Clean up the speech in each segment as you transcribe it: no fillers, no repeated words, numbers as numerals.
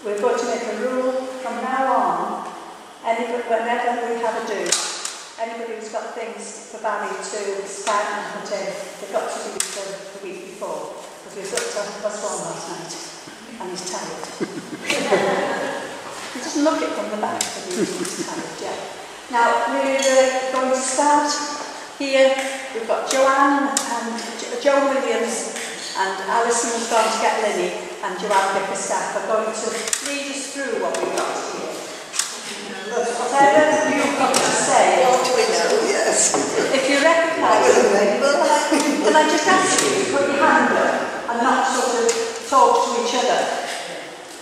we're going to make a rule from now on, whenever we have a do, anybody who's got things for Barry to scan and put in, they've got to do it the week before, because we was up to +1 last night, and he's tired. He doesn't look it from the back, but he's tired, yeah. Now, we're going to start here. We've got Joanne and Joan Williams, and Allison has gone to get Lily, and Joanne Bickerstaff are going to lead us through what we've got here. Whatever you've got to say, what do we know? Yes. If you recognise something, can I just ask you to put your hand up and not sort of talk to each other?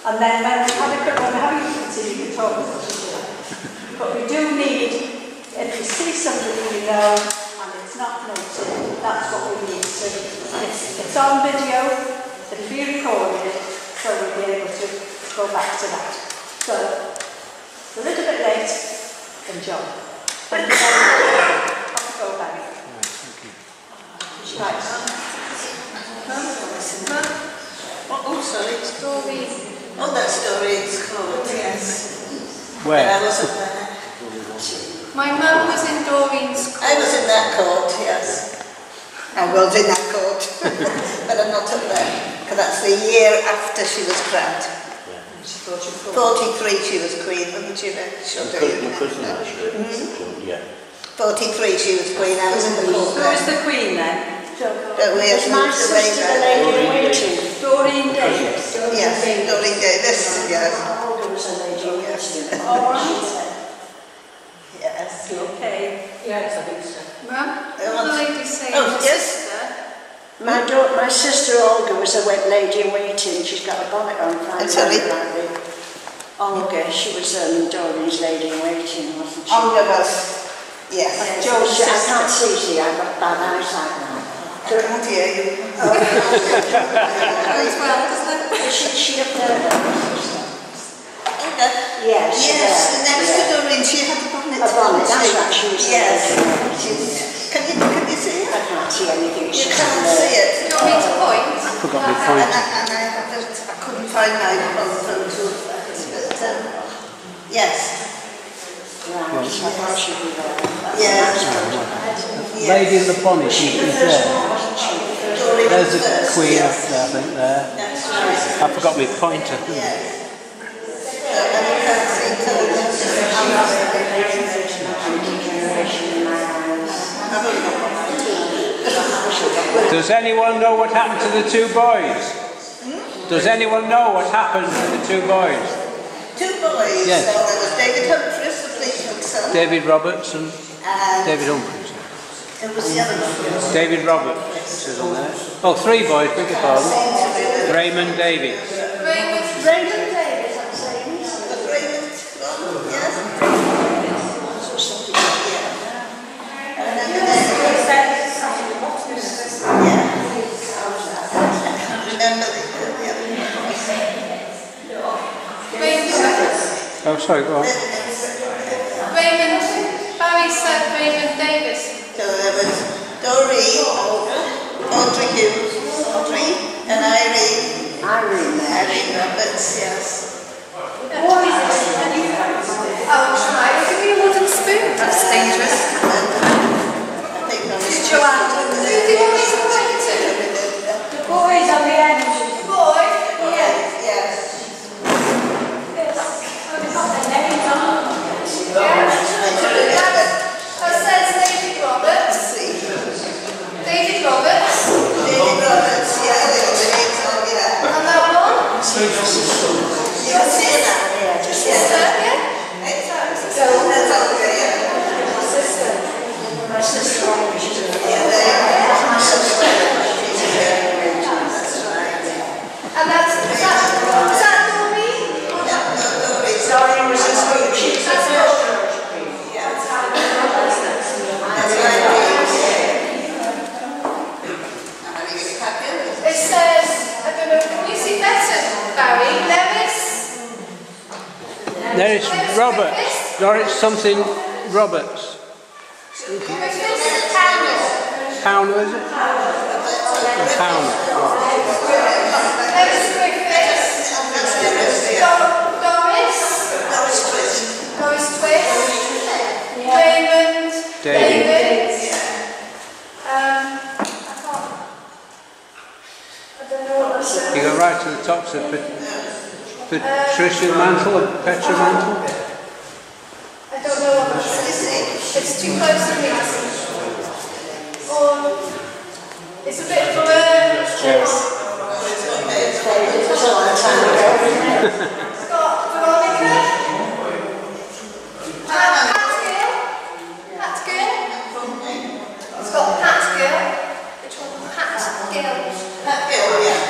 And then when we've had a quick one, how you can see, you can talk to each other. But we do need, if you see something you know and it's not noted, that's what we need. So it's on video, it'll be recorded, so we'll be able to go back to that. So, a little bit late, and John. Thank you very much. Off you go, Barry. Right. Oh, sorry. Story. Oh, that story is called, yes. Where? I wasn't there. My mum was in Doreen's court. I was in that court, yes. I was in that court, but I'm not up there, because that's the year after she was crowned. 43 she was queen, wasn't she? My cousin actually. Yeah. 43 she was queen, I was in the court. Who was the queen then? It's my sister, the lady in waiting. Doreen Davis. Yes, Doreen Davis, yes. Olga was a lady in waiting. All right. Yes. Okay. Yes, I think so. Mum, what the lady saying? Oh, yes. Sister? My sister Olga was a wet lady in waiting. She's got a bonnet on. Sorry? Olga, she was Doreen's lady in waiting, wasn't she? Olga was, yes. I can't see, I've got bad eyesight now. I can't hear you. Is she up there? Olga? Yes. Yes, next to Doreen, she had a bonnet. A bonnet, that's right, she was yes. there. Can you see it? I can't see anything. You can't see it. Do you want me to point? I forgot my point. And I couldn't find my phone to yes. Right, I thought she'd be there. Yes. Lady in the bonnet, she's there. There's a queen up there, I think, there. That's right. I forgot my pointer. Yes. And you can't see Does anyone know what happened to the two boys? Does anyone know what happened to the two boys? two boys. Yes. So there was David Humphreys, the policeman's son. David Roberts and David Humphreys. It was the other one. David Roberts is on there. Oh, three boys, beg your pardon. Raymond Davies. Raymond Davis, I'm saying. The Raymond one, yes. And then the next one. Yeah. I can't remember the other one. Oh, sorry, go on. Raymond, Barry said Raymond Davis. So there was Doreen, Audrey Hughes, Audrey, and Irene Roberts, yes. Oh, try. Give me a wooden spoon. That's dangerous. I think that was Joanne. Who do you want me to point to? The boys on the end. Boy? yes. That says David Roberts. David Roberts. David Roberts, yeah, yeah. And that one? You can see it now. Sister, yeah? So that's all good, yeah. My sister Olga, she's a And that's, is that Doreen? Doreen was his queen. She's the first George queen. It says, I don't know, can you see better, Barry? There is Roberts. There is something Roberts. Powner, is it? Powner. Griffiths. Patricia Mantle and Petra Mantle? I don't know what this is. It's too close to me. Or it's a bit blurred. Yes. It's got Veronica. Pat Gill. Pat Gill. It's got Pat Gill. Which one's Pat Gill? Pat Gill, yeah.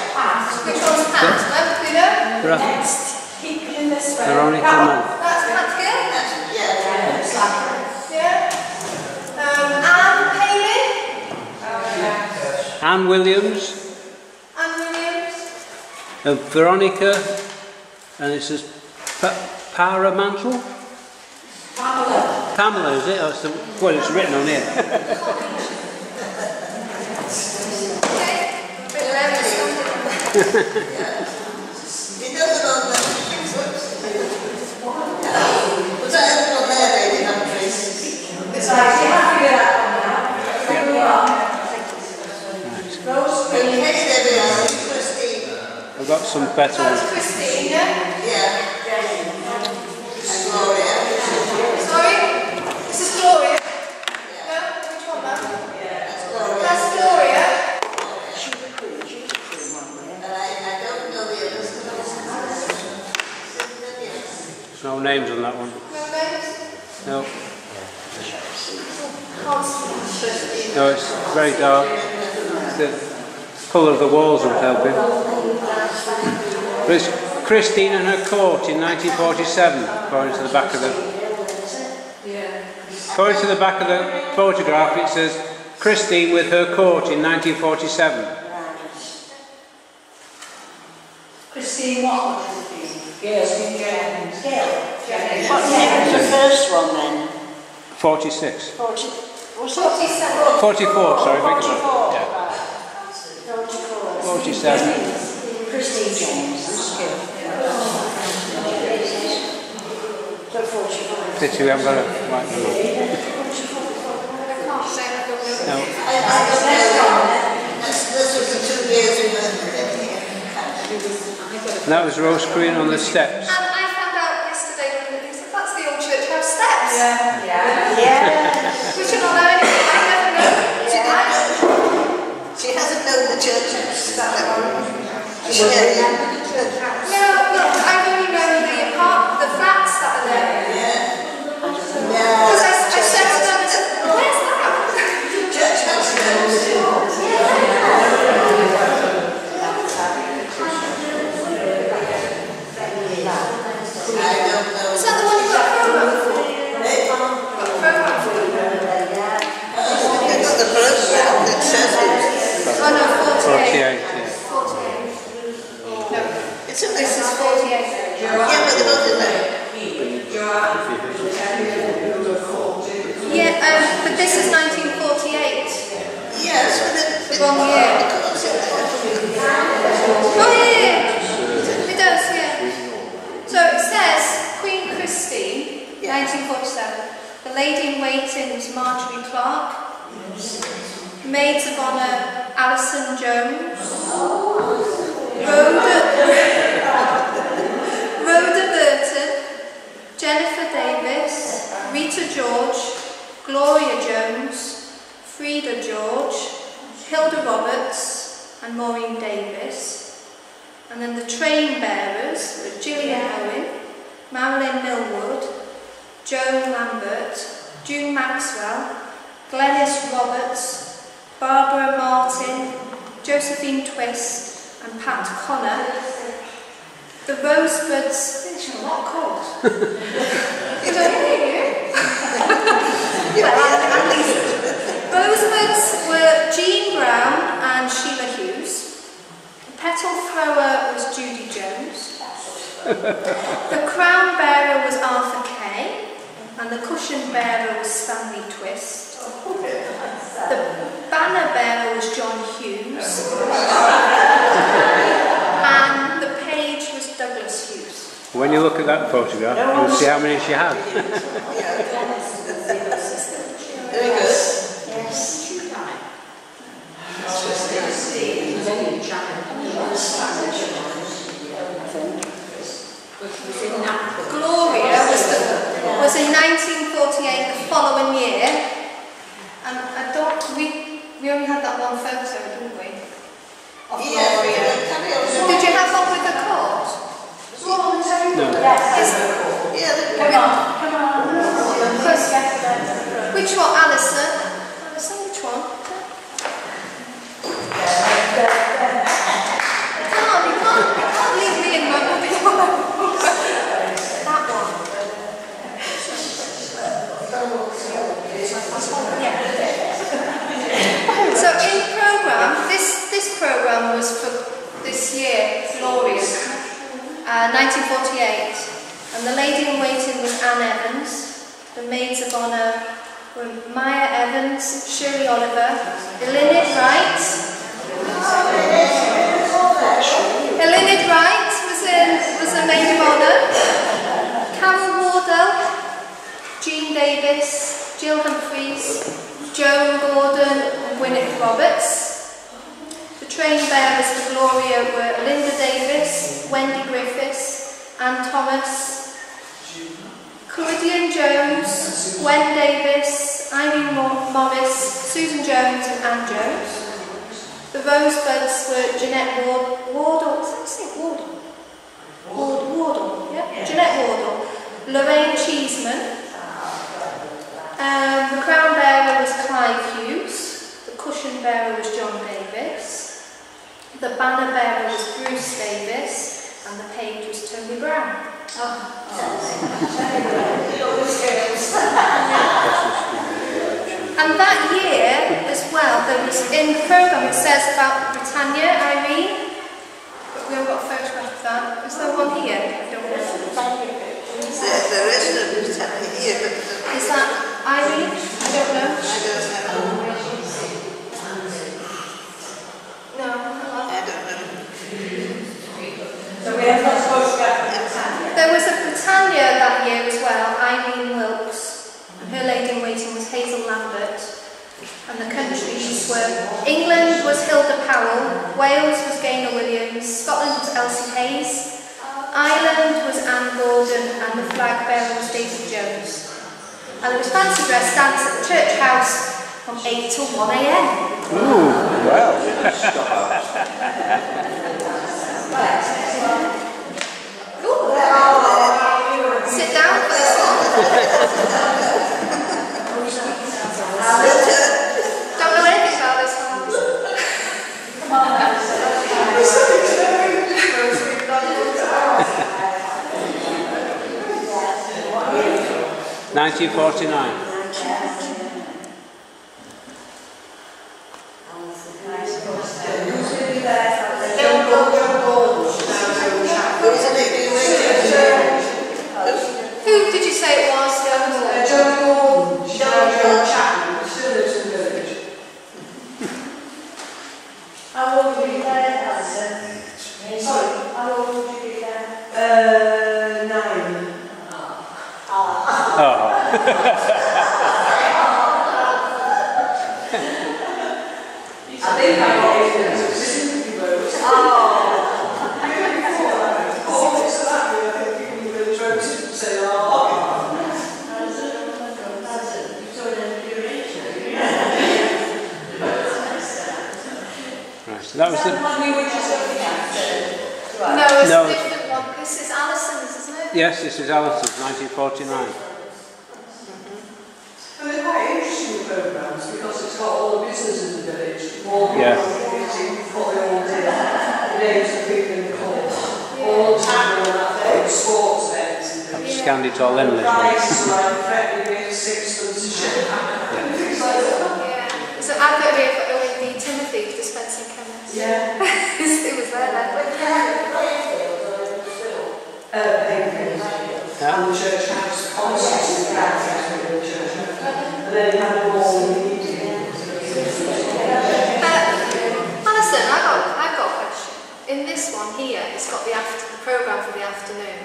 Which one's Pat? Do you know? Next. Keep it in this way. Veronica Mann. That's Pat Gill. Yeah. Anne Palin. Anne Williams. Anne Williams. Veronica, and it says Para Mantle? Pamela, is it? Oh, well, it's written on here. It doesn't on the... Was that on there, Lady Humphries? It's like, you happy with that one now? Okay, there we are. Christine. I've got some better That's ones. Christine, yeah? Yeah. And Gloria. Sorry? This is Gloria? No? Which one, ma'am? That's Gloria. That's Gloria. And I don't know the others. There's no names on that one. No names? No. Can't see. No, it's very dark. The colour of the walls would help him. But it's Christine and her court in 1947, according to the back of the... According to the back of the photograph, it says Christine with her court in 1947. Christine, what would it be? Gail. What name was the first one then? 46. 40, was it? 47. 44, sorry. 44. Yeah. 44. 47. Christine James. So 45. Pity we haven't got a right number. I can't say I don't know. No. This was the 2 years we were here. And that was Rose Queen on the steps. And I found out yesterday when he said, that's the old church house steps. Yeah. We should not know anything. I never know. She hasn't known the church house. No, I only know the flats that are there. Because I said to them, where's that? Church house knows. I don't know. Is that the one you got a program for? Got a program for? It's the program that says it. Oh no, 48. 48, yeah. 48. No, It's a this is message. 48. Yeah, but they're not in there. Yeah, but this is 1948. Yes, but The wrong year. Oh yeah. It does, yeah. So it says Queen Christine, 1947. The lady in waiting was Marjorie Clark. Maids of honour, Allison Jones. Rhoda Burton, Jennifer Davis, Rita George, Gloria Jones, Frida George, Hilda Roberts, and Maureen Davis. And then the train bearers were Gillian Owen, Marilyn Millwood, Joan Lambert, June Maxwell, Glenys Roberts, Barbara Martin, Josephine Twist, and Pat Connor. The Rosebuds, it's a lot called. You don't hear you? Rosebuds were Jean Brown and Sheila Hughes. The petal thrower was Judy Jones. The crown bearer was Arthur Kay, and the cushion bearer was Stanley Twist. The banner bearer was John Hughes. And the page was Douglas Hughes. When you look at that photograph, you'll see how many she had. Very good. Gloria was in 1948, the following year, and we only had that one photo, didn't we? Of Gloria. Did you have one with the court? No. Come on. Which one, Alison? Alison, which one? Come on, you can't leave me in my rubbish one. That one. Yeah. So in the programme, this programme was for this year, Gloria, 1948, and the lady in waiting was Anne Evans. The maids of honour were Maya Evans, Shirley Oliver, Elinid Wright. Elinid Wright was a maid of honour. Carol Wardell, Jean Davis, Jill Humphreys, Joan Gordon and Gwyneth Roberts. The train bearers for Gloria were Linda Davis, Wendy Griffiths, Anne Thomas, Claudian Jones, Gwen Davis, Irene Morris, Susan Jones and Anne Jones. The Rosebuds were Jeanette Wardle, Jeanette Wardle, Lorraine Cheeseman. The crown bearer was Clive Hughes, the cushion bearer was John Davis, the banner bearer was Bruce Davis, and the page was Tony Brown. And that year as well, there was in the programme it says about Britannia, Irene, but we haven't got a photograph of that. Is there one here? I don't know. There is no Britannia here, but is that Irene? I don't know. No, I don't know. So we have not photographed of Britannia. there was a Britannia that year as well, Irene Wilkes, and her lady in waiting was Hazel Lambert, and the countries were England was Hilda Powell, Wales was Gaynor Williams, Scotland was Elsie Hayes, Ireland was Anne Gordon, and the flag bearer was David Jones. And there was fancy dress dance at the church house from 8 till 1 a.m. Ooh, wow. Sit down for this one. Don't know anything about this one. 1949. Who did you say it was? Joan Gordon. Joan Chapman. Still lives in the village. How old were you there, Alison? Sorry, how old would you be there? 9. Oh. I think I got it specifically wrote. So that was the... No, it's No. a different one. This is Alison's, isn't it? Yes, this is Allison's, 1949. And they're quite interesting programmes because it's got all the business in the village, more people Yeah. meeting, what they all did, the names of people in the court, all the time on that day, sports events and things. Scanned it all in, this one. Price like threatening me 6 months of shit. Things like that. Yeah. There's an advert here for OND Timothy dispensing chemists. Yeah. It was there then. And the church house concerts in the ground, in the church house. And then you had them all in the evening. Alison, I've got a question. In this one here, it's got the programme for the afternoon,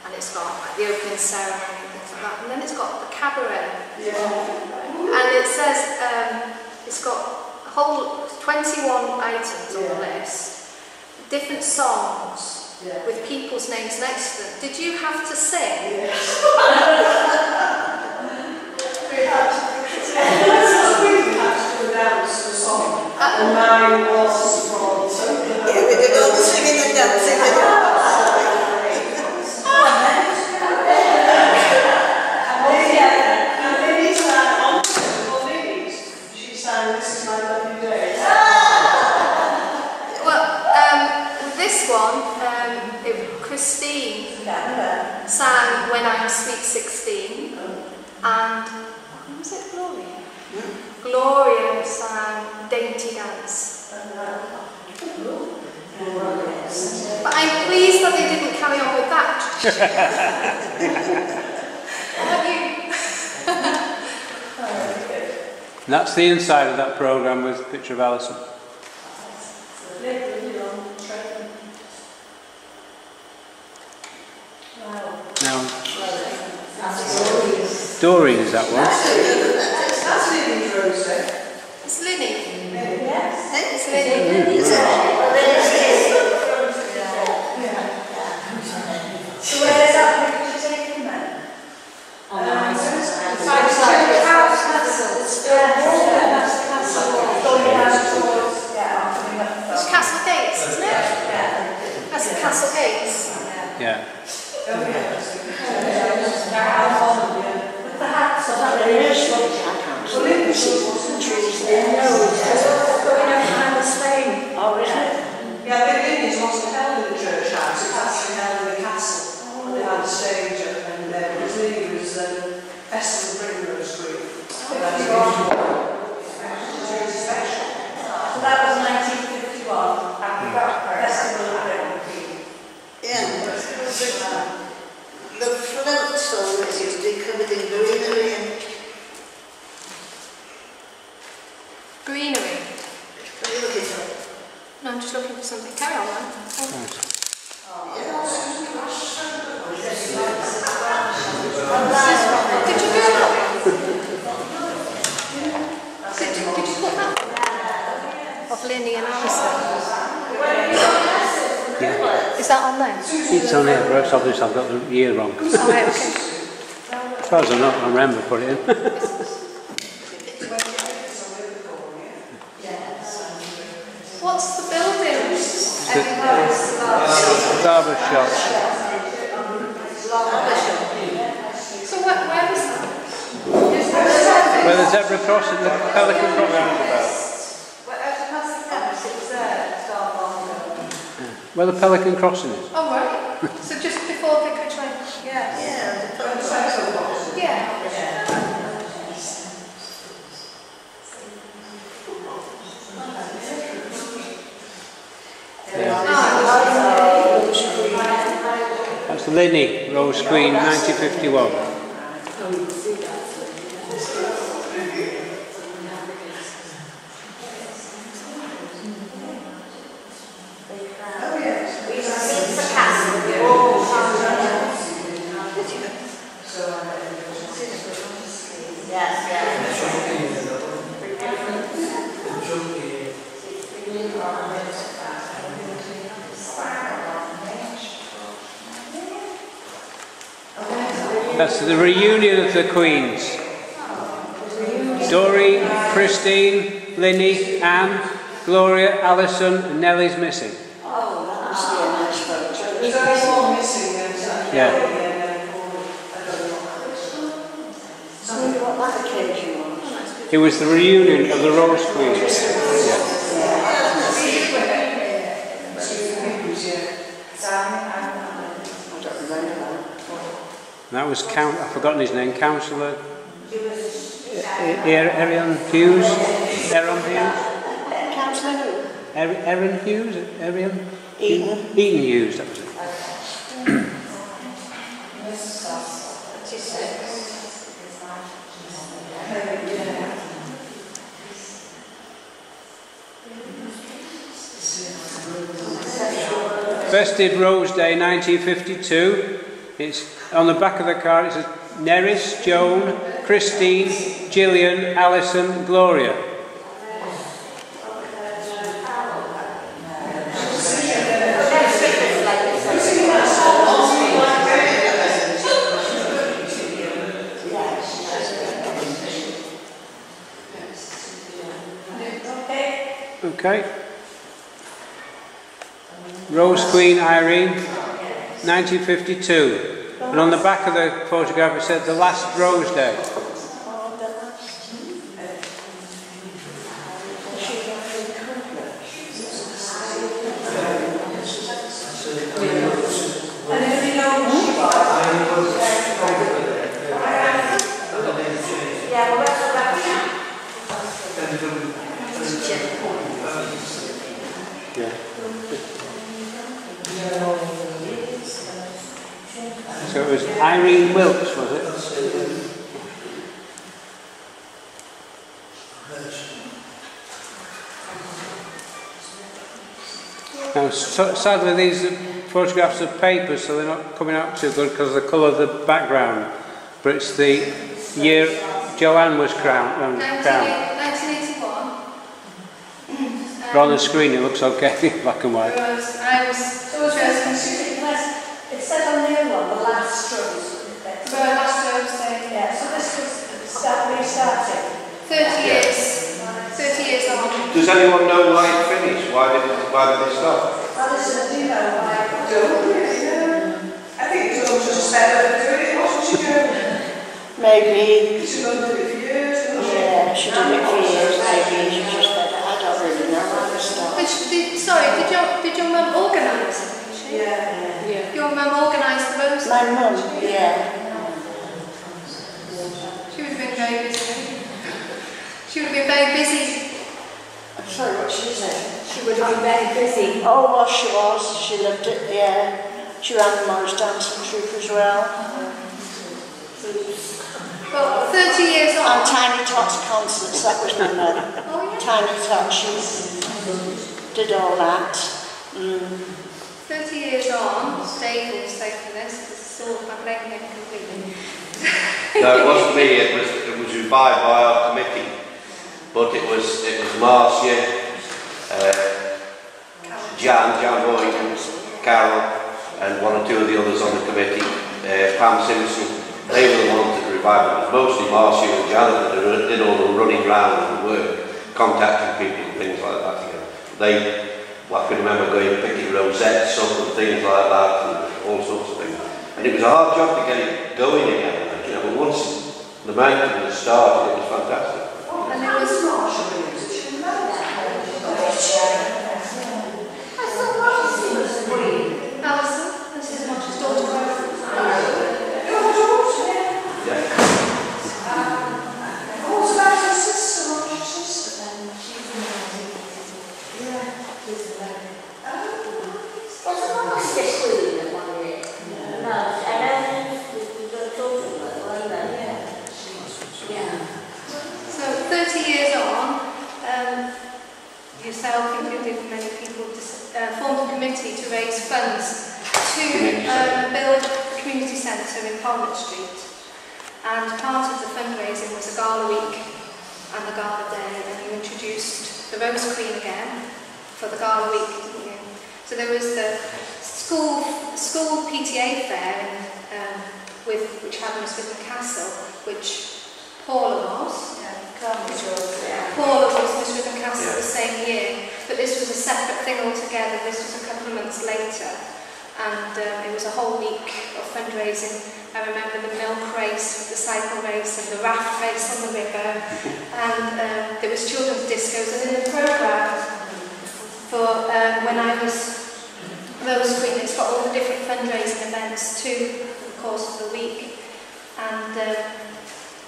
and it's got like the opening ceremony and things like that, and then it's got the cabaret. Yeah. And it says it's got a whole 21 items on the list, different songs. with people's names next to them. Did you have to sing? And mine was from... Yeah, we did all the singing and dancing. She sang This Is My Lovely Day. Well, this one, Christine sang When I Was Sweet 16, and who was it, Gloria? Gloria sang Dainty Dance. But I'm pleased that they didn't carry on with that. Have you? And that's the inside of that programme with a picture of Alison. Now, Doreen is that one? That's Lily Rose. It's Lily. Yes. It's Lily. So where is that picture taken then? It's Castle Gates, isn't it? That's the Castle Gates. Yeah. The hats on. Oh, is it? Yeah, the Lilies wasn't held in the church house, it was actually held in the castle. And they had a stage up, and Lily was Festival of Rhuddlan Rose Queens. So that was 1951. Festival of Rhuddlan. Yeah. The float song is usually covered in greenery and Greenery. what are you looking for? No, I'm just looking for something. Carry on, man. Did you do that? Did you put that of Linny and Alison? Yeah. Is that on there? It's on here, but obviously I've got the year wrong. Oh, right, okay. As far as I remember putting it in. What's the building? Barber shop. So where is that? Where the zebra crossing, the pelican crossing. Where the pelican crossing is. Oh, right. So just before Vicarage Lane? Yeah. Yeah. That's Linny Rose Queen, 1951. That's the reunion of the Queens. Doreen, Christine, Linny, Anne, Gloria, Alison, and Nellie's missing. Oh, that must be a nice photo. There's only one missing. Yeah. I wonder what that occasion was. It was the reunion of the Rose Queens. Yeah. I don't remember that. That was I've forgotten his name, Councillor Erin Hughes. Erin Hughes. Councillor who? Erin Hughes. Erin. Eaton. Eaton Hughes. That was it. Festive Rose Day 1952. It's on the back of the card. It says Neris, Joan, Christine, Gillian, Alison, Gloria. Okay. Rose Queen Irene, 1952. And on the back of the photograph it said the last Rose Day. So it was Irene Wilkes, was it? Now, sadly, these are photographs of paper, so they're not coming out too good because of the colour of the background. But it's the year Joanne was crowned. 1981. But on the screen it looks okay, black and white. I was chosen. It said on the other one, the last Rose. The last Rose Day. Yeah, so this was restarting. 30 years. 30 years on. Does anyone know why it finished? Why did they stop? Alison, do you know why? I don't really know. I think it was all just fed up doing it, wasn't she, Joan? Maybe. She's done it for years, hasn't she? Yeah, she did it for years. Maybe she just said, I don't really know how to start. But did your mum organise it? Yeah. Your mum organised the Rose Day? My mum, yeah. She would have been very busy. She would have been very busy. I'm sorry, what she said. She would have been very busy. Oh, well, she was. She loved it, yeah. She ran the Morris Dancing Troupe as well. Well, 30 years on. And Tiny Tots concerts, that was my mum. Oh, yeah. Tiny Tots, she did all that. 30 years on, Dave will stay for this. This is all my blaming him completely. No, it wasn't me. It was revived by our committee, but it was Marcia, Jan Williams, Carol, and one or two of the others on the committee. Pam Simpson. They were the ones that revived it. It was mostly Marcia and Janet that did all the running round and the work, contacting people and things like that. Well, I can remember going and picking rosettes up and things like that, and all sorts of things. And it was a hard job to get it going again, but once the mountain had started, it was fantastic. And there was Marshall Williams, she remember Allison, this is Marshall's daughter. What about her sister? Marshall's sister then? So 30 years on, yourself included many people formed a committee to raise funds to build a community centre in Parliament Street. And part of the fundraising was a gala week and the gala day, and you introduced the Rose Queen again for the gala week, didn't you? So there was the school PTA fair which had Miss Rhuddlan Castle, which Paula was. Paula was Miss Rhuddlan Castle the same year, but this was a separate thing altogether. This was a couple of months later, and it was a whole week of fundraising. I remember the milk race, the cycle race, and the raft race on the river, and there was children's discos, and in the programme for when I was Rose Queen, it's got all the different fundraising events too for the course of the week, and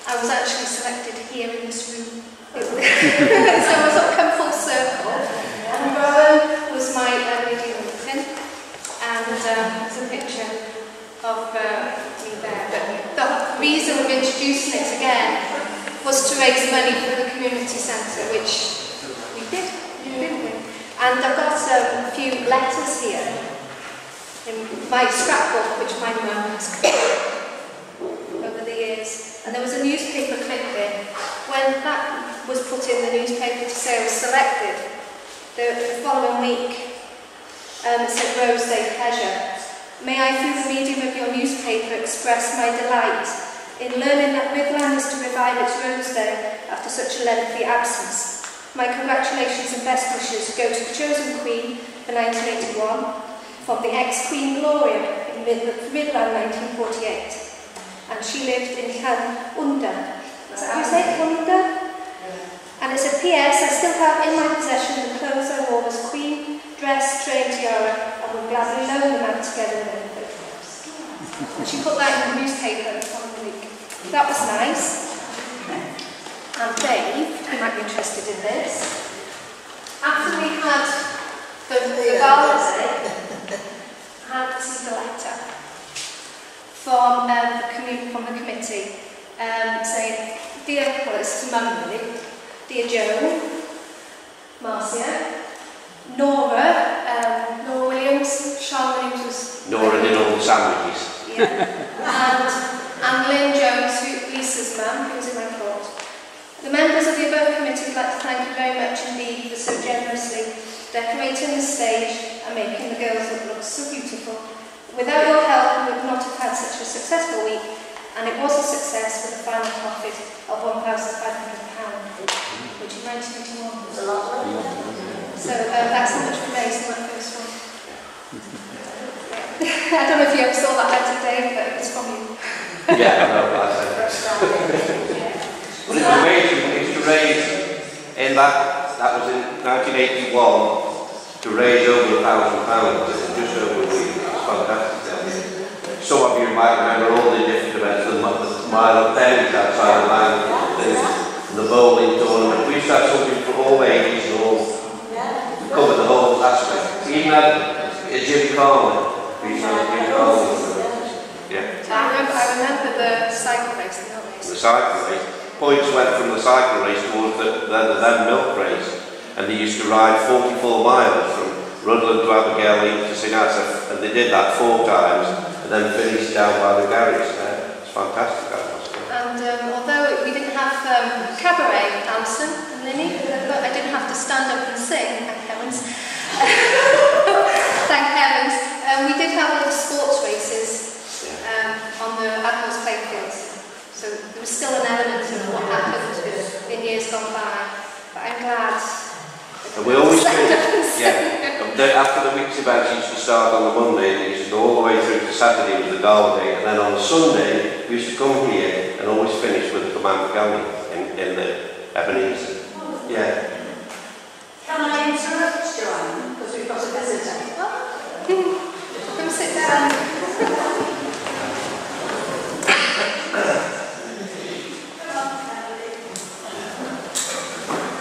I was actually selected here in this room. So I was up come full circle, and Rowan was my lady Lincoln, and there's a picture of me there. But the reason of introducing it again was to raise money for the community centre, which we did, didn't we? And I've got a few letters here in my scrapbook, which my mum has created over the years. And there was a newspaper clip there. When that was put in the newspaper to say I was selected, the following week it said Rose Day Pleasure. May I, through the medium of your newspaper, express my delight in learning that Rhuddlan is to revive its Rose Day after such a lengthy absence. My congratulations and best wishes go to the chosen Queen for 1981 from the ex-Queen Gloria in Rhuddlan 1948. And she lived in Unda. Is that how you say it? Unda? And it's a PS, I still have in my possession the clothes I wore as Queen, dress, train, tiara, and would gladly loan them out together with any photographs. And she put that in the newspaper on the week. That was nice. And Dave, you might be interested in this. After we had the gala day, I had received a letter from the committee saying, dear, well it's to Mum really, dear Joan, Marcia, Nora Williams, Sean Williams was... Nora did all the sandwiches. Yeah, and Lynn Jones, Lisa's mum, who was in my court. The members of the above committee would like to thank you very much indeed for so generously decorating the stage and making the girls look so beautiful. Without your help, we would not have had such a successful week, and it was a success with a final profit of £1,500, which in 1981 was a lot. So that's how much we raised in that first one. I don't know if you ever saw that letter, Dave, but it was from you. Yeah, I know that. But it's amazing, it's to raise in that was in 1981, to raise over £1,000 in just over a week. It's fantastic. Some of you might remember all the different events, the mile of tennis outside the land, the bowling tournament. We used to have something for all ages and all, cover the whole aspect. We even had a Jim Carlin. We used to have a Jim Carlin. Yeah. I remember the cycle race, the cycle race. Points went from the cycle race towards the then milk race, and they used to ride 44 miles from Rhuddlan to Abergele to St Asaph, and they did that 4 times, and then finished down by the garage. It's fantastic, that was. And although we didn't have cabaret, Alison and Linny, but I didn't have to stand up and sing, thank heavens. Thank heavens. We did have other sports races on the Admiral's playfields. So there was still an element of what happened in years gone by, but I'm glad. And we always finished, after the week's events used to start on the Monday, and it used to go all the way through to Saturday with the gala day, and then on the Sunday we used to come here and always finish with the command galley in the Ebenezer. Yeah. Can I interrupt, Joanne? Because we've got a visitor. Come sit down.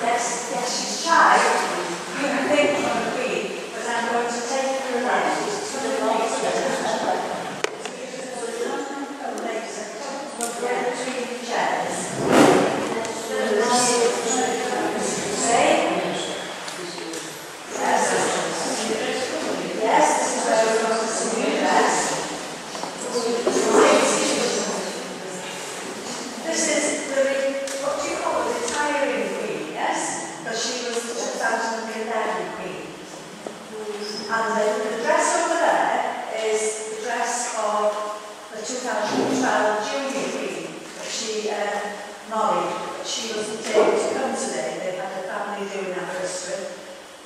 Yes, she's shy. You think from the Queen, but I'm going to take her left. Between the chairs. Yes, this is where we're going to see you best. This is what do you call it, the retiring Queen, yes? Because she was the 2011 Queen. And the dress over there is the dress of the 2012 Junior Queen that she married. But she wasn't able to come today. They had a family doing anniversary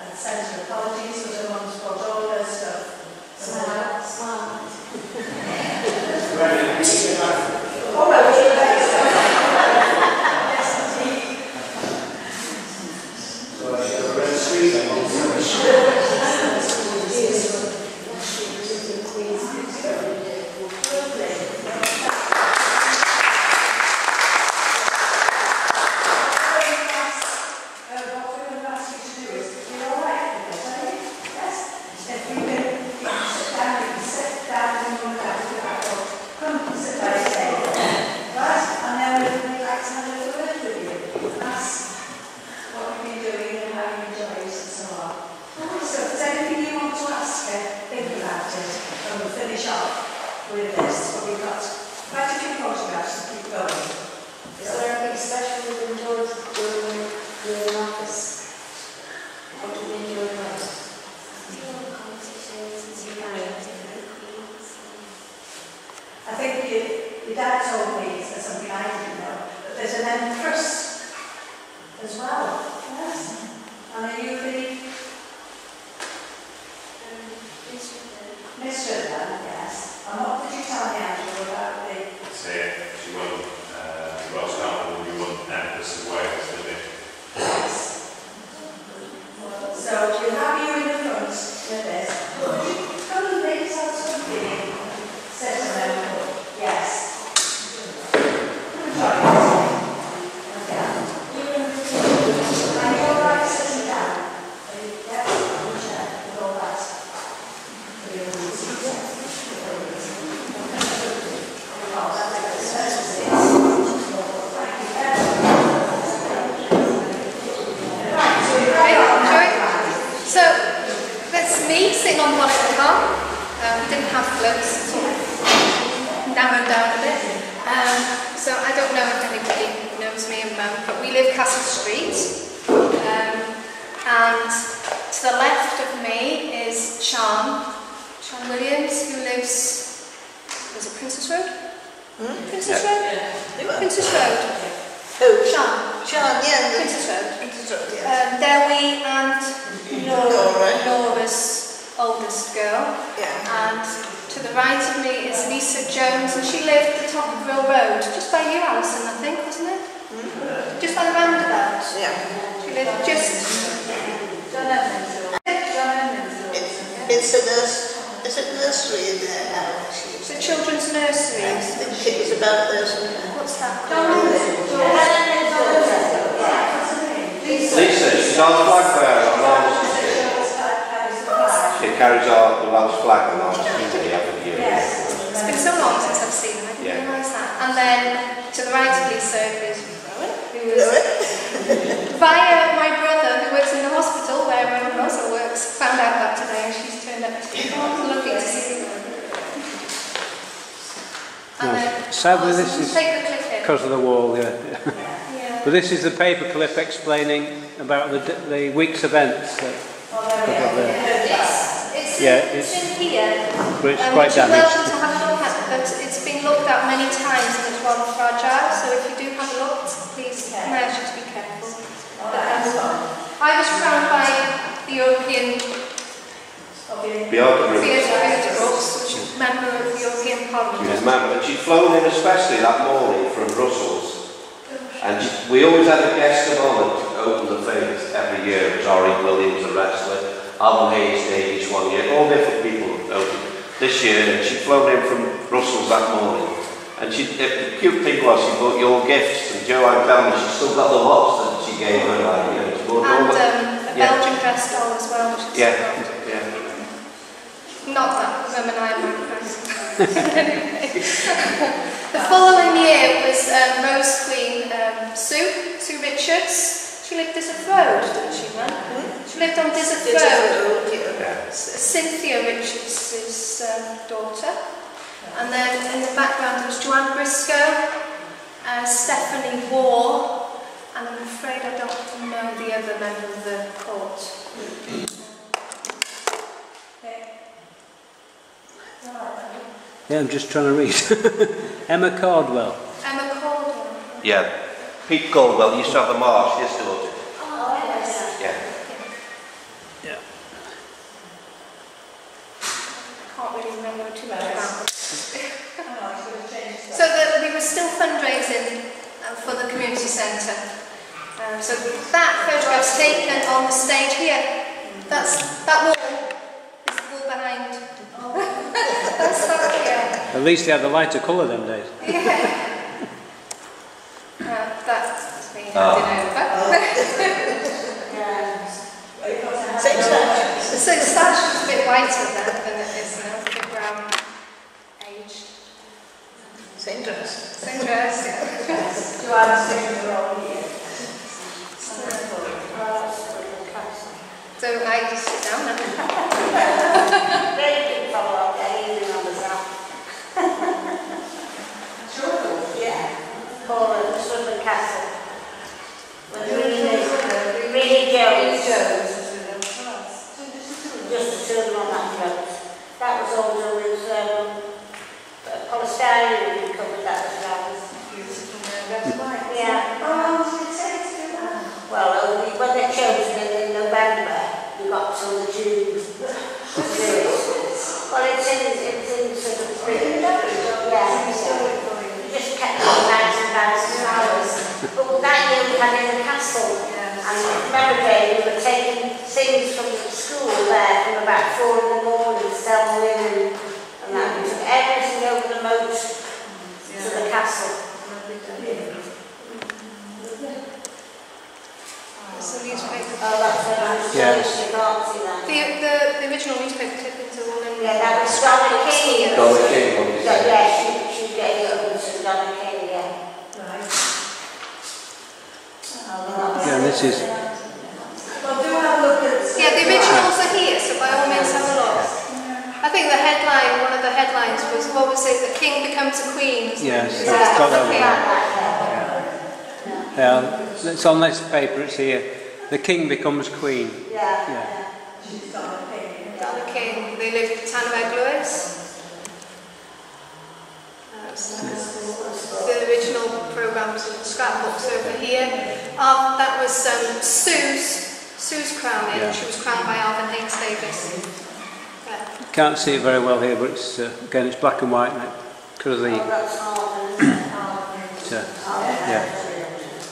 and sent her apologies for the mum's got all her stuff. Smart. Oh, well, with this, but we've got quite a few photographs to keep going. Is there anything special you've enjoyed during your office? What do you enjoy most? Competitions and different queens. I think your dad told me something I didn't know, that there's an empress as well. Yes. narrowed down a bit. So I don't know if anybody knows me and Mum, but we live Castle Street. And to the left of me is Joan Williams, who lives, was it Princess Road? Princess Road? Princess Road. Who? Joan, yeah. Princess Road. Princess Road, yeah. Dewi and Nora's oldest girl. Yeah. And to the right of me is Lisa Jones, and she lived at the top of Rhuddlan Road, just by you, Alison, I think, wasn't it? Just by the roundabout. Yeah. She lived just... It's a nursery in there now. It's a children's nursery. I think it was about nursery. What's that? Lisa, she's our flag bearer on Allison. She carries the Welsh flag on Allison every year. It's been so long since I've seen her, I didn't realise that. And then to the right of Lisa is Rowan, who was via my brother, who works in the hospital where Rosa works, found out that today, and she's turned up to be looking to see her. And then, sadly, this is take the clip in. because of the wall, yeah. Yeah. But this is the paper clip explaining about the week's events. It's in here. But it's quite you're damaged. welcome to have a look at it, but it's been looked at many times and it's rather fragile, so if you do have a look, please urge you to be careful. I was crowned by the European Theatre Groups, which is a member of the European Parliament. She's a member, and she'd flown in especially that morning from Brussels. And we always had a guest of honour to open the fete every year. It was Joan Williams, the wrestler, Alan Hayes, each one year, all different people opened. This year, and she'd flown in from Brussels that morning. And the cute thing was, she bought your gifts, and Joanne told me she's still got the lots that she gave her. And a Belgian dress doll as well, which is not that Mum and I are impressed. The following year was Rose Queen Sue Richards. She lived Dizzy Road, didn't she, Mum? She lived on Dizzy Road. Cynthia Richards' daughter. And then in the background was Joanne Briscoe, Stephanie Waugh, and I'm afraid I don't know the other member of the court. Yeah, I'm just trying to read. Emma Caldwell. Emma Caldwell. Yeah, Pete Caldwell used to have the marsh, his daughter. Oh, yes. Yeah. I can't really remember too much about them. So we were still fundraising for the community centre. So that photograph's taken on the stage here. That wall is the wall behind. That's that here. At least they had the lighter colour them days. Yeah. That's me handing over. So the sash is a bit whiter than it is now. It's a bit brown, aged. Same dress. Same dress, yeah. Joanne's taking the role here. So I just sit down now. Very big follow-up there, even on the south. Yeah. For Rhuddlan Castle. Really Jones. Just the two of them on that boat. That was also with polystyrene we covered that as well. Yeah. Well, when they chose it in November, we got till the June. Well, it's in sort of spring. Yeah. We just kept on bouncing hours. But that year we had in the castle. And remember, we were taking things from the school there from about 4 in the morning, sell linen and that. We took everything over the moat to the castle. So newspaper. Oh, that's what I was Yes. you can't see that. The original newspaper clippings are all in. Yeah, that was Donna King. Donna King, Yeah, she gave it over to Donna King, yeah. Yeah, and this is. Well, do have a look at... Yeah, the originals are here, so by all means have a look. I think the headline, one of the headlines was, what was it that king becomes a queen. Yes, It I've says got the that king. Yeah, it's on this paper, it's here. The king becomes queen. Yeah. The king. They lived at Tanweg Lewis. The original programmes and scrapbooks over here. That was Sue's crowning. Yeah. She was crowned by Alvin Hayes Davis. Can't see it very well here, but it's again it's black and white because of the.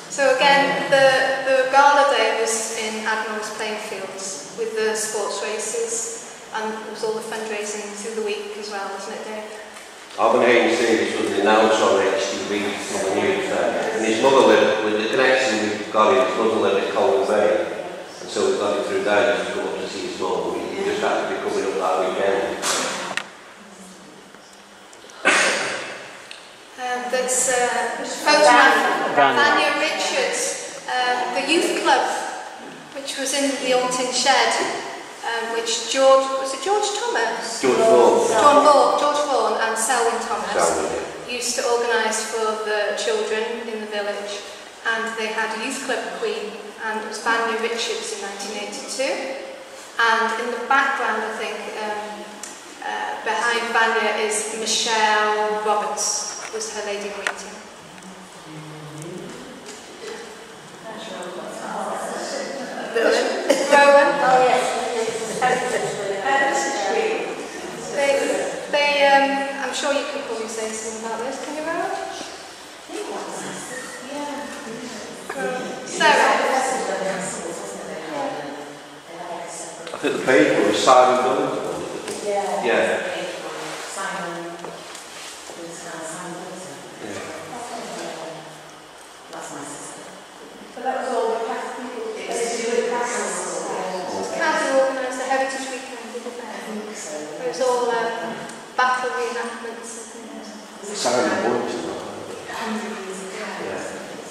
So again, the gala day was in Admiral's playing fields with the sports races, and there was all the fundraising through the week as well, wasn't it, Dave? Alvin Hayes Davis was the announcer on HTV on the news there, and his mother lived, with the connection we've got, his mother lived at Colwyn Bay, and so we got him through there, he used to come up to see his mum, but he just had to be coming up that weekend. That's photograph Vanya Richards, the youth club, which was in the Alton shed, which George Thomas? George Vaughan And Selwyn Thomas used to organise for the children in the village, and they had a youth club queen, and it was Vanya Richards in 1982. And in the background, I think, behind Vanya is Michelle Roberts, was her lady in waiting. Rowan. Oh yes. I'm sure you could probably say something about this. Can you, Rowan? Sarah. I think the paper was Simon Billings. Yeah. But that was all the people did. Council organised the Heritage Weekend, didn't they? It was all battle reenactments and things. Simon Billings.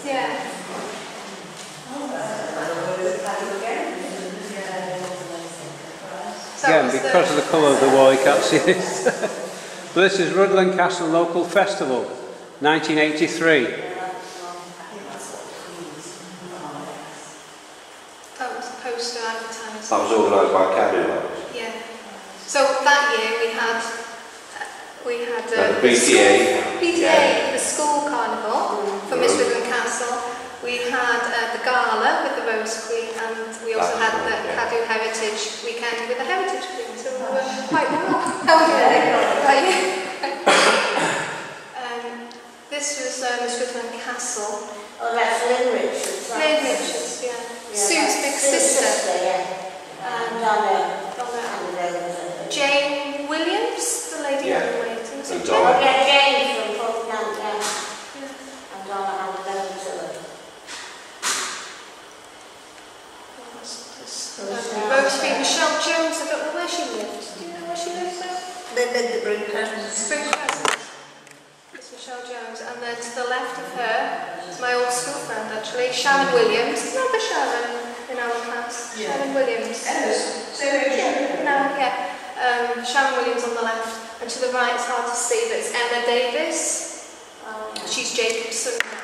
Yeah. Again, because of the colour of the wall, you can't see this. But this is Rhuddlan Castle Local Festival, 1983. That was a poster advertised. That was organised by Cadbury. Yeah. So that year we had the PTA. the school carnival for Miss Rhuddlan Castle. We had the gala with the Rose Queen, and we also had the Cadw Heritage Weekend with the Heritage Queen. So we were quite well. This was Miss Rhuddlan Castle. Oh, that's Lynn Richards. Lynn Richards, yeah. Sue's big sister. And Donna. Jane Williams, the lady in waiting. Was it And Jane? Donna. Oh, yeah, Jane from Portland, yeah. And Donna had a letter to her. Rose Queen, Michelle Jones, I don't know where she lived. Do you know where she lived now? They did the Spring Crescent. Spring Crescent. It's Michelle Jones. And then to the left of her is my old school friend actually, Sharon Williams. Another Sharon in our class. Yeah. Sharon Williams. Sharon Williams on the left. And to the right, it's hard to see, but it's Emma Davis. She's Jacobson now.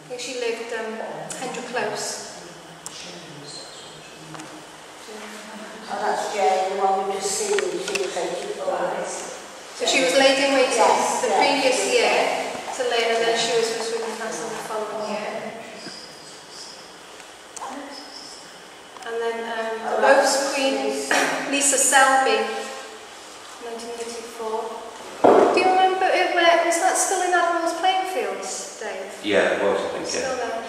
I think she lived Hendra Close. Oh, that's Jane, the one we just seen, she was 84. So she was lady in waiting Yes, the yeah. previous year to later, and then she was Miss Rhuddlan Castle the following year. And then the Rose Queen, Lisa Selby, 1984. Do you remember it? Was that still in Admiral's playing fields, Dave? Yeah, it was, I think, Still there.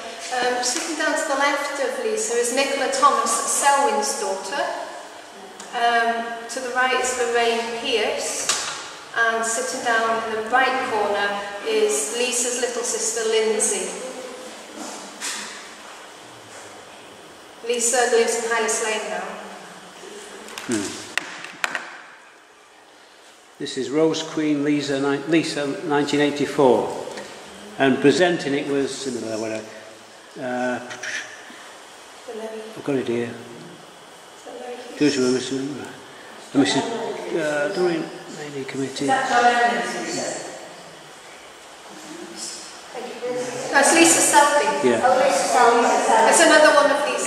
Sitting down to the left of Lisa is Nicola Thomas, Selwyn's daughter. To the right is Lorraine Pierce, and sitting down in the right corner is Lisa's little sister Lindsay. Lisa lives in Hylas Lane now. This is Rose Queen Lisa 1984. And presenting it was, I've got it here. Mrs. during any committee. That's Joanne Williams, you said. That's Lisa Selby. Yeah. Oh, Lisa Selby. It's another one of these.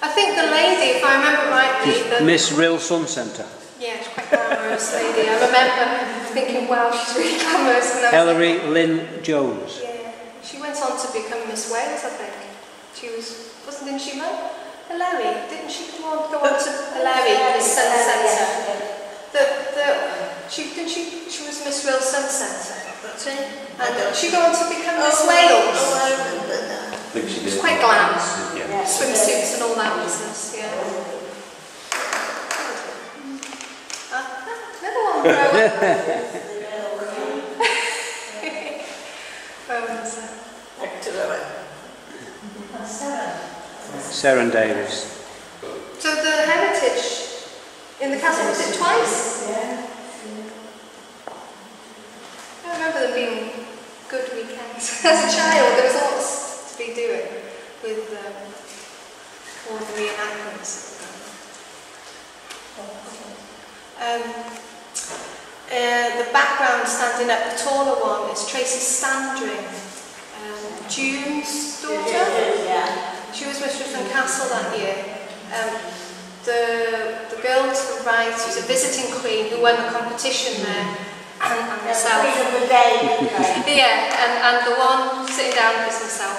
I think the lady, if I remember rightly, She's Miss Real Sun Centre. yeah, she's quite glamorous lady. I remember thinking, wow, she's really glamorous. And I was Ellery Lynn Jones. yeah, she went on to become Miss Wales, I think. She wasn't she right? Hilary, didn't she go on to Hilary, Miss Sun Centre? She was Miss Real Sun Centre. And she go on to become Miss Wales. Oh, I remember that. I think she did. It's quite glam. Yeah. Swimsuits and all that business, yeah. Another one, Back to the Sarah Davis. So the heritage in the castle, was it twice? Yeah. I remember them being good weekends. As a child, there was lots to be doing with all the reenactments. The background standing up, the taller one, is Tracy Standring, June's daughter. She was Mistress of Castle that year. The girl to the right was a visiting queen who won the competition there, and myself. Yeah, and the one sitting down is myself.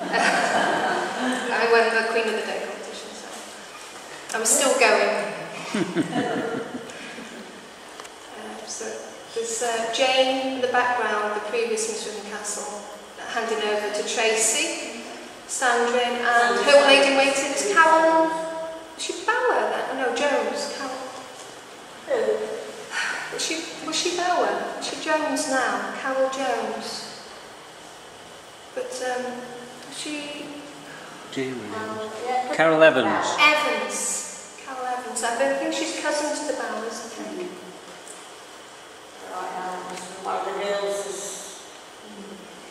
I won the Queen of the Day competition, so I'm still going. So there's Jane in the background, the previous Mistress of Castle, handing over to Tracy Standring, and her lady in waiting is Carol. Was she Bauer then? Oh no, Jones. Carol. Was she Bauer? Is she Jones now? Carol Jones. But she. Carol Evans. Evans. Carol Evans. I think she's cousin to the Bowers, I think. One of the girls is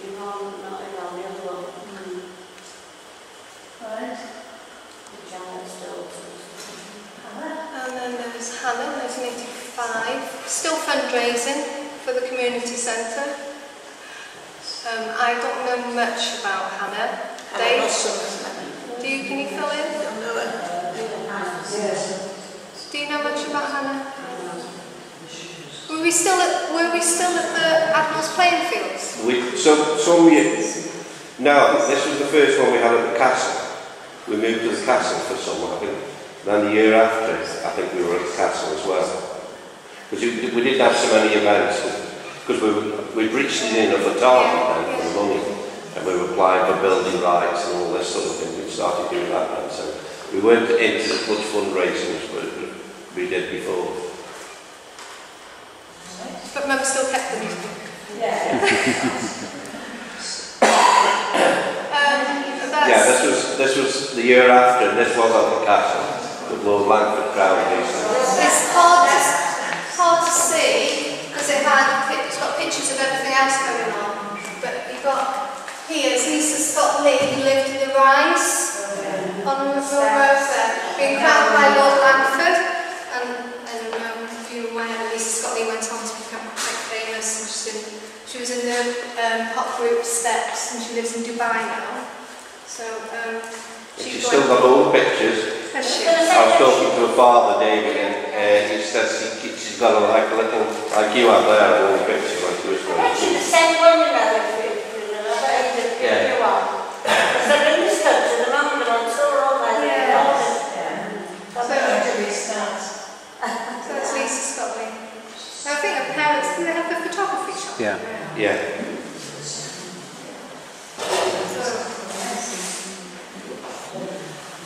Yvonne, not Yvonne, the other one. Right. Janet's daughter. And then there's Hannah, 1985. Still fundraising for the community centre. I don't know much about Hannah. Dave, can you fill in? Yes. Do you know much about Hannah? Were we still at the Admiral's playing fields? Some years. No, this was the first one we had at the castle. We moved to the castle for summer, I think. Then the year after, I think we were at the castle as well. Because we didn't have so many events, because we'd reached enough a target then for the money, and we were applying for building rights and all this sort of thing. We started doing that then, so we weren't into as much fundraising as we did before. But Mum still kept the music. Yeah. Yeah, this was the year after, and this was at the castle, the Lord Langford Crown Museum. It's hard to see because it's got pictures of everything else going on. But you've got here is Lisa Scott Lee, who lived in the Rise on the Mill Road there, being crowned by Lord Langford. And if you're aware, Lisa Scott Lee went on to become quite famous. And she was in the pop group Steps, and she lives in Dubai now. So she's still got all the pictures. I was talking to her father, David, and he says she's got like a little, like you have there, all the pictures like you was going to do. The same one, you know, Yeah. Because they're in this country, the moment they're on tour, all that. So that's Lisa Scott Lee. So I think her parents, do they have the photography shop? Yeah. Yeah.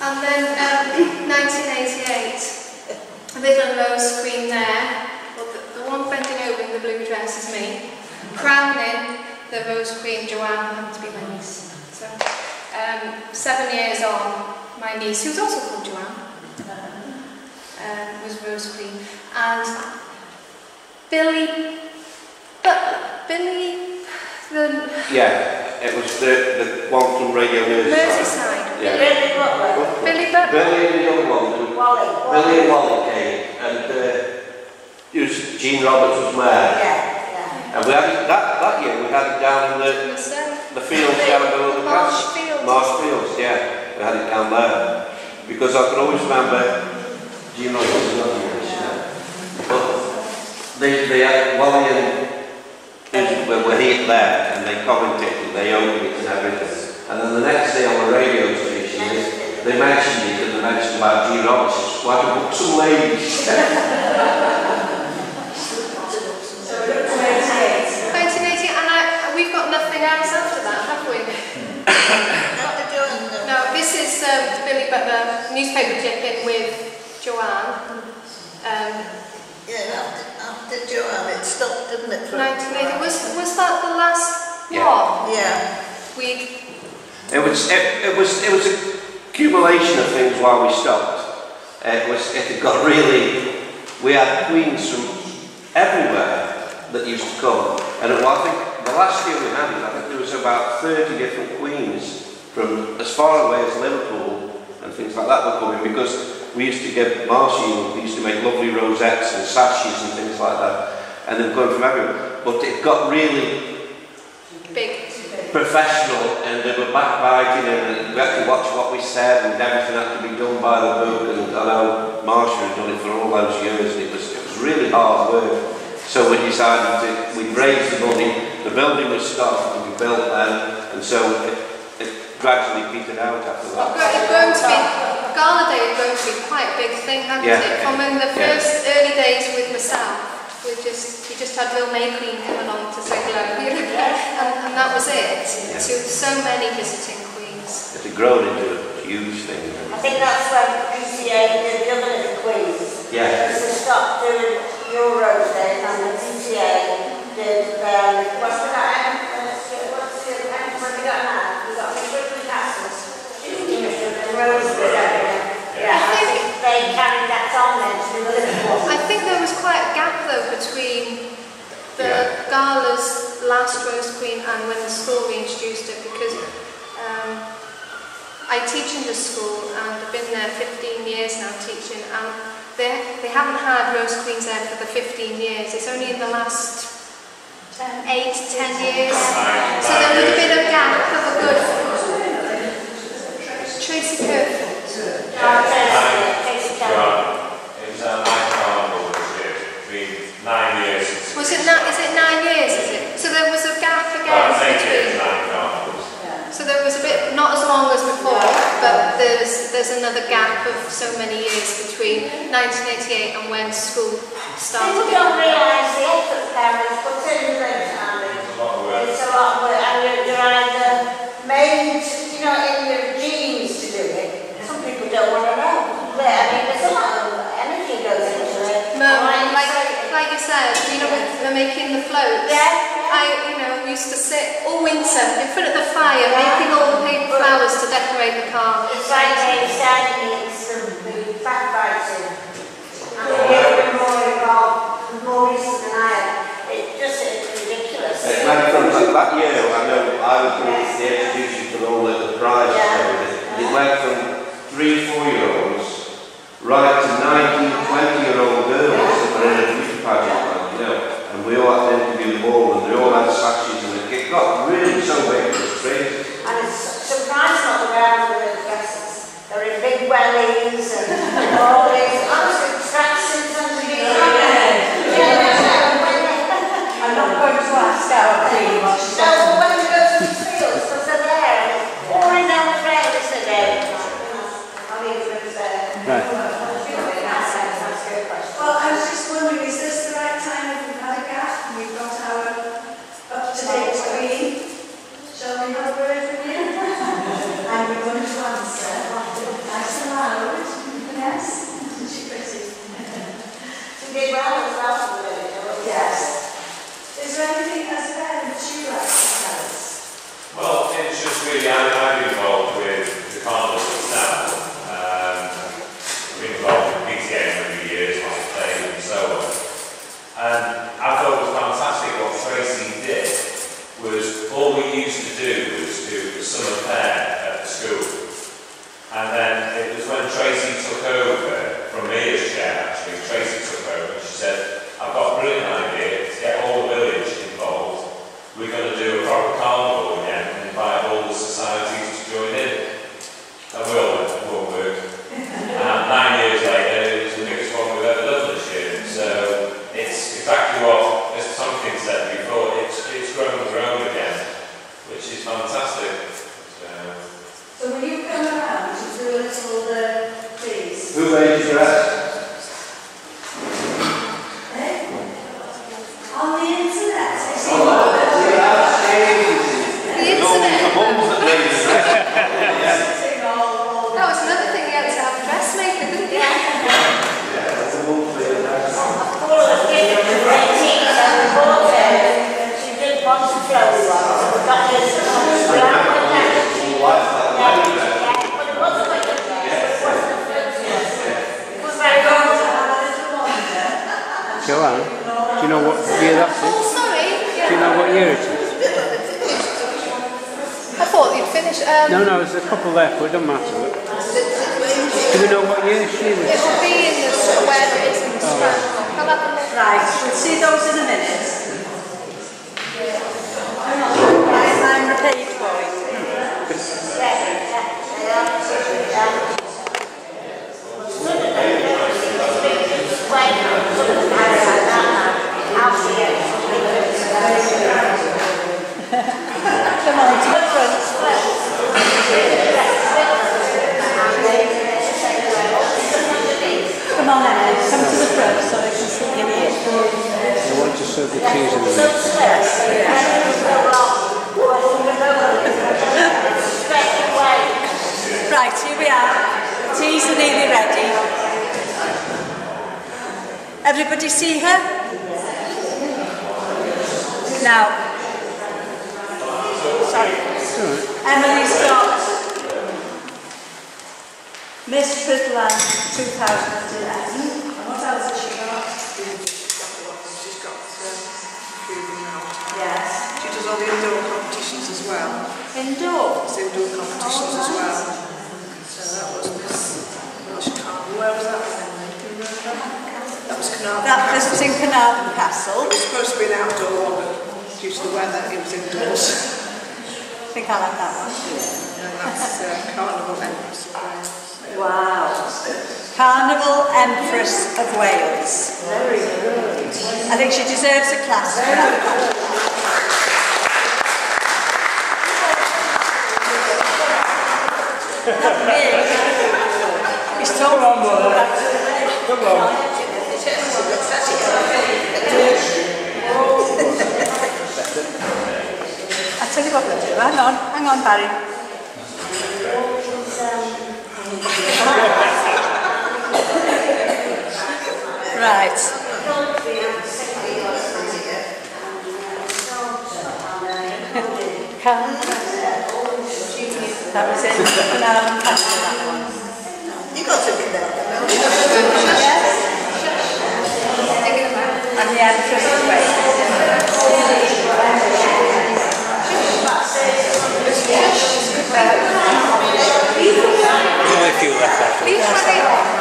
And then 1988, Rhuddlan Rose Queen there, well, the one bending over in the blue dress is me, crowning the Rose Queen, Joanne, happened to be my niece. So 7 years on, my niece, who was also called Joanne, was Rose Queen, and Billy, Yeah, it was the one from Radio Merseyside. Yeah. Billy Butler. Billy Butler. Billy and the other one. Wally. Billy and Wally came, and Jean Roberts was mayor. Yeah. And we had it, that year we had it down in the fields down below the castle. Marsh Fields, yeah. We had it down there. Because I could always remember Jean Roberts was not here, but they had Wally and were here there and they commented, they opened it and everything. And then the next day on the radio station, they mentioned it and they mentioned about Jean Roberts. So I could book some ladies. So we're up to 88. 1980, and we've got nothing else after that, have we? No, this is Billy Butler newspaper clipping with Joanne. Yeah, after Joanne it stopped, didn't it? 1980. Was that the last Yeah. one? Yeah. It was a accumulation of things while we stopped. It had got really. We had queens from everywhere that used to come, and I think the last year we had it, I think there was about 30 different queens from as far away as Liverpool and things like that were coming, because we used to give Marcy, we used to make lovely rosettes and sashes and things like that, and they were coming from everywhere. But it got really Big. professional, and they were backbiting, and we had to watch what we said, and everything had to be done by the book. And I know Marcia had done it for all those years, and it was really hard work. So we decided we'd raise the money. The building was stopped, and we built then, and so it gradually petered out after that. It's going to be, Gala Day is going to be quite a big thing, hasn't it? From in the first early days with myself, we just had Will May Queen coming on to say hello, and that was it. Yeah. To so many visiting queens. It had grown into a huge thing. I think that's when PCA did the other little queens. Yeah. Because they stopped doing your rose days, and the PCA did what's the name? What's the name? What have we got now? We've got the Rhuddlan Castles. And Rose Yeah, I think they carried that on then to the Liverpool. I think there was quite a gap though between the Gala's last Rose Queen and when the school reintroduced it, because I teach in the school and I've been there 15 years now teaching, and they haven't had Rose Queens there for the 15 years. It's only in the last 8 to 10 years. So there would have been a gap of a good Tracy Perfect. Tracy Perfect. It was my carnival this year. It's been 9 years since. Was it is it 9 years, is it? So there was a gap again between. 9 carnivals. So there was a bit, not as long as before, but there's another gap of so many years between 1988 and when school started. People don't realise the effort parents put in this, Andy. It's a lot of work, and you're either made, in your genes to do it. Some people don't want to know. But, there's a lot of energy goes into it. No, like you said, with making the floats. Yeah. I used to sit all winter in front of the fire, making all the paper flowers to decorate the car. It's like they started the backbiting. And they're more involved, more recent than I am. It's ridiculous. It went from that year, I know I was doing the execution for all the prizes and everything. It went from 3-4-year-olds right to 19-20-year-old girls that were in a beauty pageant, and we all had to interview them all, and they all had sashes, and it got really so big, it was crazy. And it's surprised not around with those dresses. They're in big wellies and all these honestly tracksuits underneath. I'm not going to ask our queen what she's No, but when we go to the fields, because they're there, and it's pouring down the trail, isn't it? I'll leave it there. Right. Well, I was just wondering, is this the right time if we've had a gap and we've got our up-to-date queen? Shall we have a word from you? And we're going to answer nice and loud. Yes? Isn't she pretty? She did well as well for the village. Yes. Is there anything as a parent you'd like to tell us? Well, it's just really, I've been involved with the carnival itself. I've been involved with PTA for a few years, lots of playing and so on. And I thought it was fantastic what Tracy did. Was all we used to do was do the summer fair at the school. And then it was when Tracy took over, from me as chair actually, Tracy took over and she said, I've got a brilliant year that Oh, is? sorry. Do you know what year it is? I thought you'd finished. No, there's a couple left, but it doesn't matter. Do we know what year she was? It will be in the wherever it is in the Strand. I'll have a look. Right, we'll see those in a minute. I'm the page boy. Come on, to the front. Come on, Emily, come to the front so I can see you here. I want to serve the keys in the Right, here we are. Teas are nearly ready. Everybody see her? Now, sorry. Emily's got Miss Rhuddlan 2011. And what else has she got? She's got Yes. she does all the indoor competitions as well. Indoor. It's indoor competitions as well. So that was Miss Welsh Carnival. Where was that one? Do you remember? That was Carnarvon That Castle. was in Carnarvon Castle. It was supposed to be an outdoor one, but due to the weather, it was indoors. I think I like that one. And that's Carnival Empress of Wales. Wow. Carnival Empress of Wales. Very good. I think she deserves a class for that. Not me. He's talking to me. Come on. I'll tell you what we'll do. Hang on, Barry. Right. That was it. Carnarvon Castle, that one. You got to be there. And the Empress of Wales. Only a few left after. These were the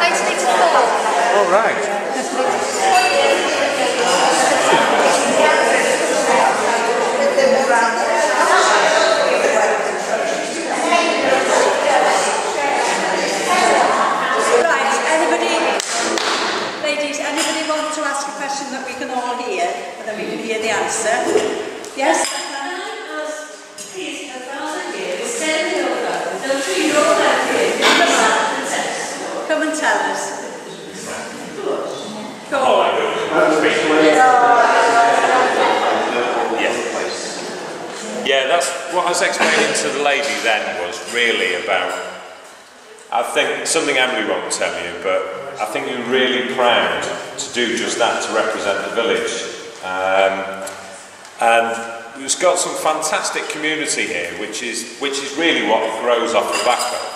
1984. All right. Right, ladies, anybody want to ask a question that we can all hear, and then we can hear the answer? Yes? Come and tell us. Go on. Yeah, that's what I was explaining to the lady then was really about, I think, something Emily won't tell you, but I think you're really proud to do just that, to represent the village. And we've got some fantastic community here, which is really what it grows off the back of.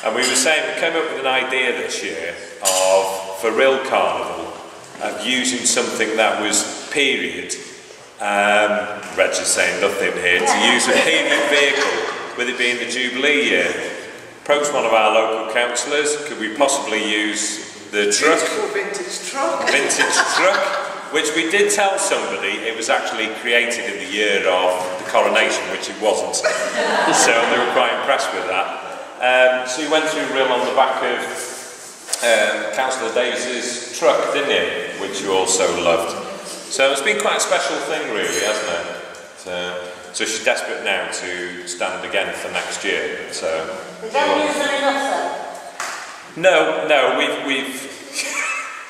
And we were saying, we came up with an idea this year of, for Real Carnival, of using something that was period. Reg is saying nothing here, to use a period vehicle, with it being the Jubilee year. Approached one of our local councillors, could we possibly use the truck? Beautiful vintage truck. Vintage truck, which we did tell somebody it was actually created in the year of the coronation, which it wasn't. So they were quite impressed with that. So you went through Real on the back of Councillor Davis's truck, didn't you? Which you also loved. So it's been quite a special thing, really, hasn't it? So she's desperate now to stand again for next year. So. They don't use them enough, though. No, we've.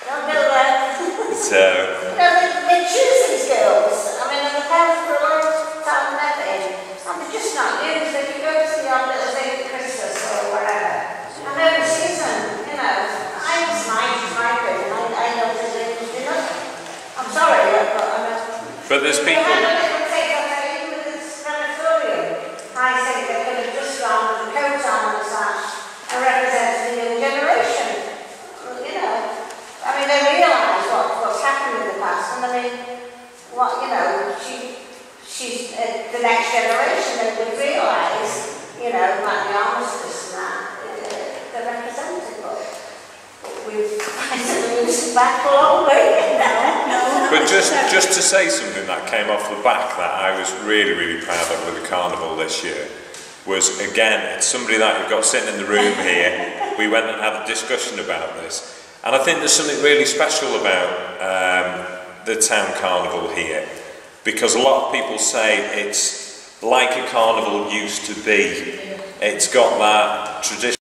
Don't do that. So. No, they choose these girls. I mean, they've held for a long time and effort, and they're just not used. If you go to the odd little thing at Christmas or whatever, I know the season, you know. I was my good, and I know that they didn't do nothing. I'm sorry, but I mean. But there's people. They had a little take on that even with this crematorium. I think they could have just gone with the coat on and such and represented the young generation. You know, I mean, they realise what's happened in the past, and I mean, what, you know, she's the next generation that would realise, you know, like the organisers and that, they're represented, but we've kind of moved back a long way. But just to say something that came off the back that I was really, really proud of with the carnival this year was, again, somebody that you've got sitting in the room here, we went and had a discussion about this. And I think there's something really special about the town carnival here, because a lot of people say it's like a carnival used to be. It's got that tradition.